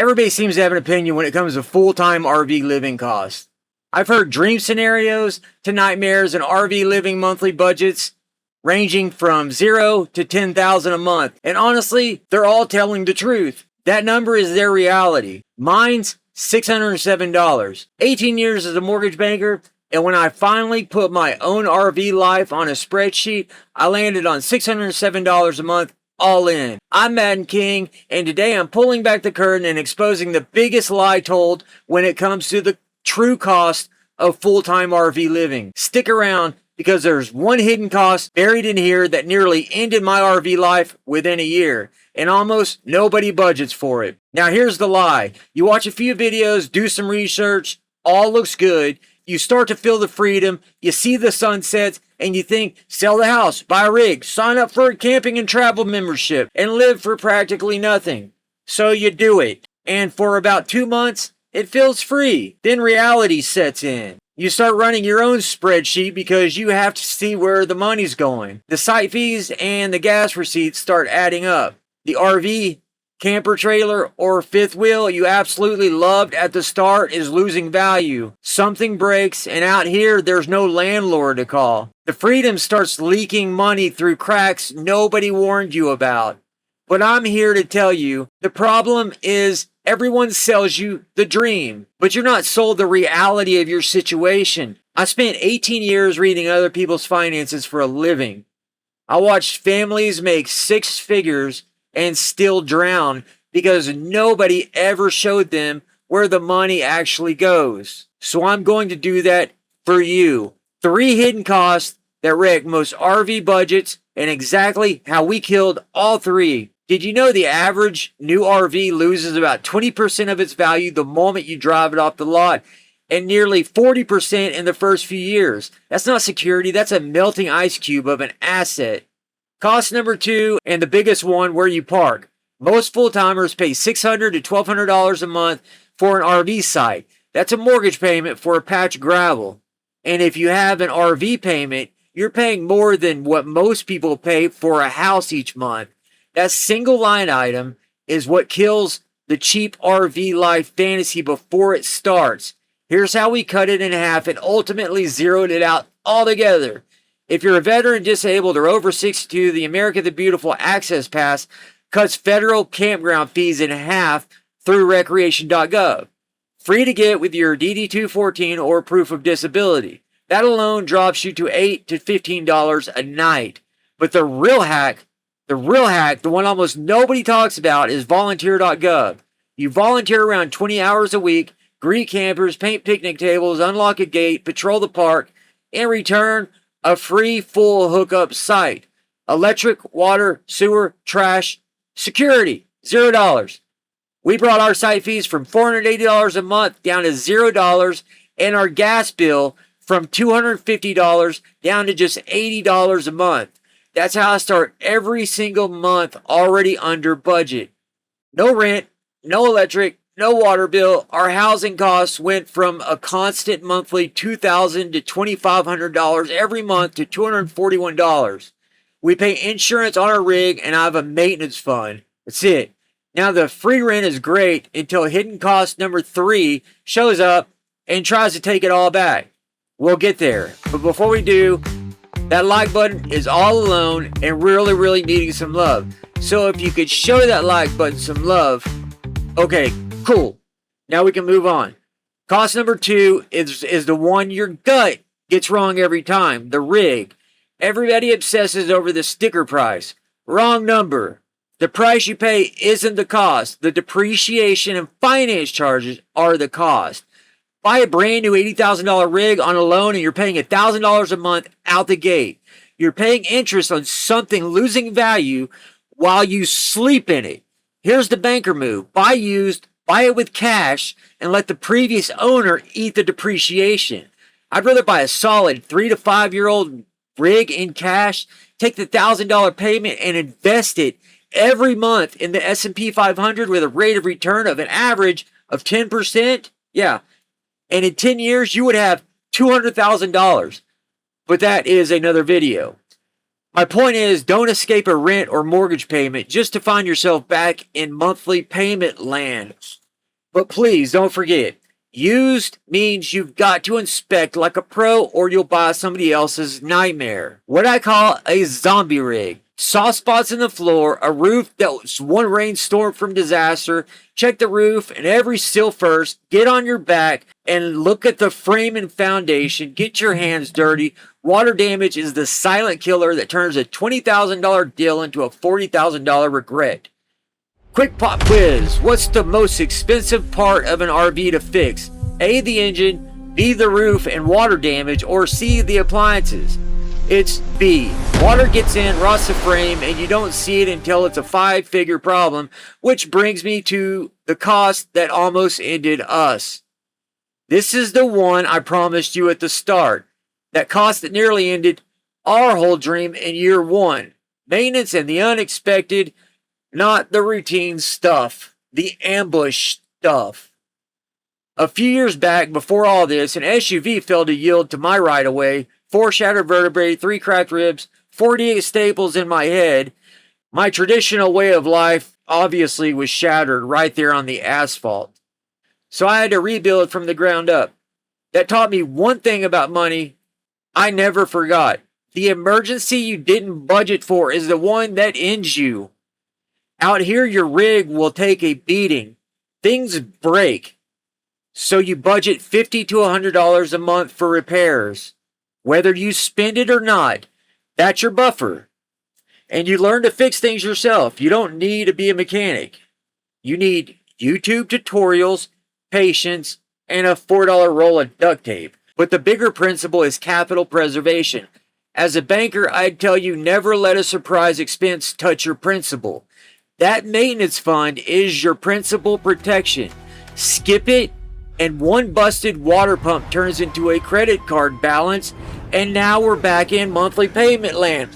Everybody seems to have an opinion when it comes to full-time RV living costs. I've heard dream scenarios to nightmares and RV living monthly budgets ranging from 0 to $10,000 a month. And honestly, they're all telling the truth. That number is their reality. Mine's $607. 18 years as a mortgage banker, and when I finally put my own RV life on a spreadsheet, I landed on $607 a month, all in. I'm Madden King, and today I'm pulling back the curtain and exposing the biggest lie told when it comes to the true cost of full-time RV living. Stick around, because there's one hidden cost buried in here that nearly ended my RV life within a year, and almost nobody budgets for it. Now here's the lie. You watch a few videos, do some research, all looks good, you start to feel the freedom, you see the sunsets, and you think, sell the house, buy a rig, sign up for a camping and travel membership, and live for practically nothing. So you do it, and for about 2 months, it feels free. Then reality sets in. You start running your own spreadsheet because you have to see where the money's going. The site fees and the gas receipts start adding up. The RV, camper trailer, or fifth wheel you absolutely loved at the start is losing value. Something breaks, and out here there's no landlord to call. The freedom starts leaking money through cracks nobody warned you about. But I'm here to tell you, the problem is everyone sells you the dream, but you're not sold the reality of your situation. I spent 18 years reading other people's finances for a living. I watched families make 6 figures and still drown because nobody ever showed them where the money actually goes. So I'm going to do that for you. 3 hidden costs that wreck most RV budgets and exactly how we killed all 3. Did you know the average new RV loses about 20% of its value the moment you drive it off the lot, and nearly 40% in the first few years? That's not security, that's a melting ice cube of an asset. Cost number 2, and the biggest one, where you park. Most full-timers pay $600 to $1,200 a month for an RV site. That's a mortgage payment for a patch of gravel. And if you have an RV payment, you're paying more than what most people pay for a house each month. That single line item is what kills the cheap RV life fantasy before it starts. Here's how we cut it in half and ultimately zeroed it out altogether. If you're a veteran, disabled, or over 62, the America the Beautiful Access Pass cuts federal campground fees in half through recreation.gov. Free to get with your DD-214 or proof of disability. That alone drops you to $8 to $15 a night. But the real hack, the one almost nobody talks about, is Volunteer.gov. You volunteer around 20 hours a week, greet campers, paint picnic tables, unlock a gate, patrol the park, and return a free full hookup site. Electric, water, sewer, trash, security, $0. We brought our site fees from $480 a month down to $0, and our gas bill from $250 down to just $80 a month. That's how I start every single month already under budget. No rent, no electric, no water bill. Our housing costs went from a constant monthly $2,000 to $2,500 every month to $241. We pay insurance on our rig, and I have a maintenance fund. That's it. Now the free rent is great until hidden cost number 3 shows up and tries to take it all back. We'll get there. But before we do, that like button is all alone and really needing some love. So if you could show that like button some love, okay, cool. Now we can move on. Cost number 2 is the one your gut gets wrong every time, the rig. Everybody obsesses over the sticker price. Wrong number. The price you pay isn't the cost. The depreciation and finance charges are the cost. Buy a brand new $80,000 rig on a loan and you're paying $1,000 a month out the gate. You're paying interest on something losing value while you sleep in it. Here's the banker move. Buy used, buy it with cash, and let the previous owner eat the depreciation. I'd rather buy a solid 3 to 5 year old rig in cash, take the $1,000 payment and invest it every month in the S&P 500 with a rate of return of an average of 10%. Yeah. And in 10 years, you would have $200,000. But that is another video. My point is, don't escape a rent or mortgage payment just to find yourself back in monthly payment land. But please don't forget, used means you've got to inspect like a pro or you'll buy somebody else's nightmare. What I call a zombie rig. Soft spots in the floor, a roof that was one rainstorm from disaster. Check the roof and every sill first. Get on your back and look at the frame and foundation. Get your hands dirty. Water damage is the silent killer that turns a $20,000 deal into a $40,000 regret. Quick pop quiz. What's the most expensive part of an RV to fix? A, the engine, B, the roof and water damage, or C, the appliances? It's B. Water gets in, rots the frame, and you don't see it until it's a 5-figure problem, which brings me to the cost that almost ended us. This is the one I promised you at the start. That cost that nearly ended our whole dream in year 1. Maintenance and the unexpected, not the routine stuff, the ambush stuff. A few years back, before all this, an SUV failed to yield to my right-of-way. 4 shattered vertebrae, 3 cracked ribs, 48 staples in my head. My traditional way of life obviously was shattered right there on the asphalt. So I had to rebuild from the ground up. That taught me one thing about money I never forgot. The emergency you didn't budget for is the one that ends you. Out here, your rig will take a beating. Things break. So you budget $50 to $100 a month for repairs. Whether you spend it or not, that's your buffer. And you learn to fix things yourself. You don't need to be a mechanic. You need YouTube tutorials, patience, and a $4 roll of duct tape. But the bigger principle is capital preservation. As a banker, I'd tell you never let a surprise expense touch your principal. That maintenance fund is your principal protection. Skip it, and one busted water pump turns into a credit card balance, and now we're back in monthly payment land.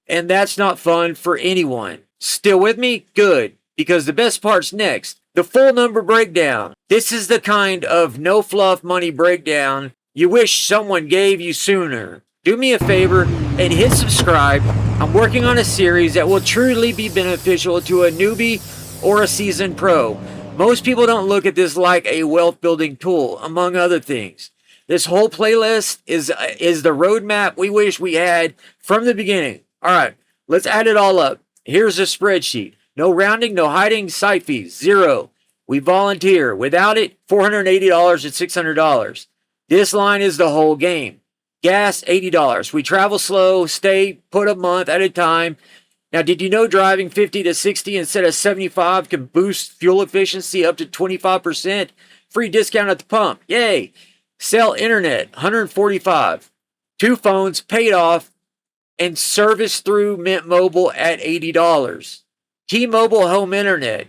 And that's not fun for anyone. Still with me? Good, because the best part's next. The full number breakdown. This is the kind of no fluff money breakdown you wish someone gave you sooner. Do me a favor and hit subscribe. I'm working on a series that will truly be beneficial to a newbie or a seasoned pro. Most people don't look at this like a wealth building tool, among other things. This whole playlist is the roadmap we wish we had from the beginning. All right, let's add it all up. Here's a spreadsheet. No rounding, no hiding, site fees, 0. We volunteer. Without it, $480 and $600. This line is the whole game. Gas, $80. We travel slow, stay put a month at a time. Now, did you know driving 50 to 60 instead of 75 can boost fuel efficiency up to 25%? Free discount at the pump. Yay. Cell internet, $145. 2 phones paid off and service through Mint Mobile at $80. T-Mobile home internet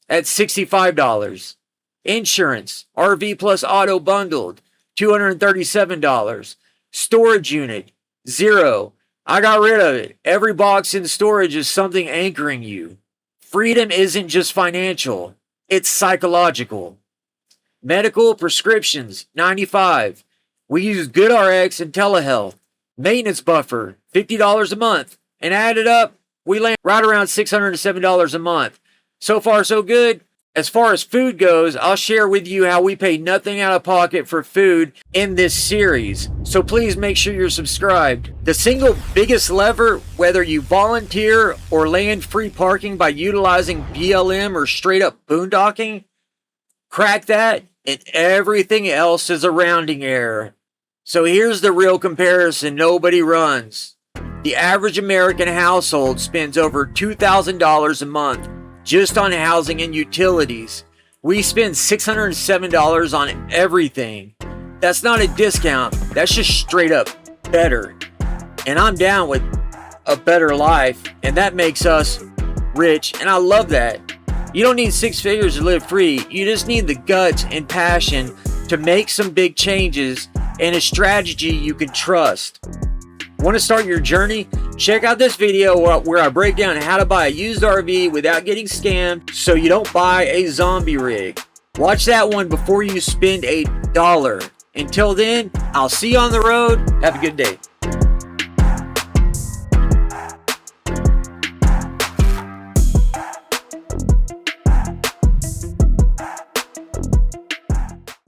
at $65. Insurance, RV plus auto bundled, $237. Storage unit, 0. I got rid of it. Every box in storage is something anchoring you. Freedom isn't just financial, it's psychological. Medical prescriptions, $95. We use GoodRx and telehealth. Maintenance buffer, $50 a month. And add it up, we land right around $607 a month. So far, so good. As far as food goes, I'll share with you how we pay nothing out of pocket for food in this series. So please make sure you're subscribed. The single biggest lever, whether you volunteer or land free parking by utilizing BLM or straight up boondocking, crack that and everything else is a rounding error. So here's the real comparison nobody runs. The average American household spends over $2,000 a month just on housing and utilities. We spend $607 on everything. That's not a discount. That's just straight up better. And I'm down with a better life, and that makes us rich, and I love that. You don't need 6 figures to live free. You just need the guts and passion to make some big changes and a strategy you can trust. Want to start your journey? Check out this video where I break down how to buy a used RV without getting scammed so you don't buy a zombie rig. Watch that one before you spend $1. Until then, I'll see you on the road. Have a good day.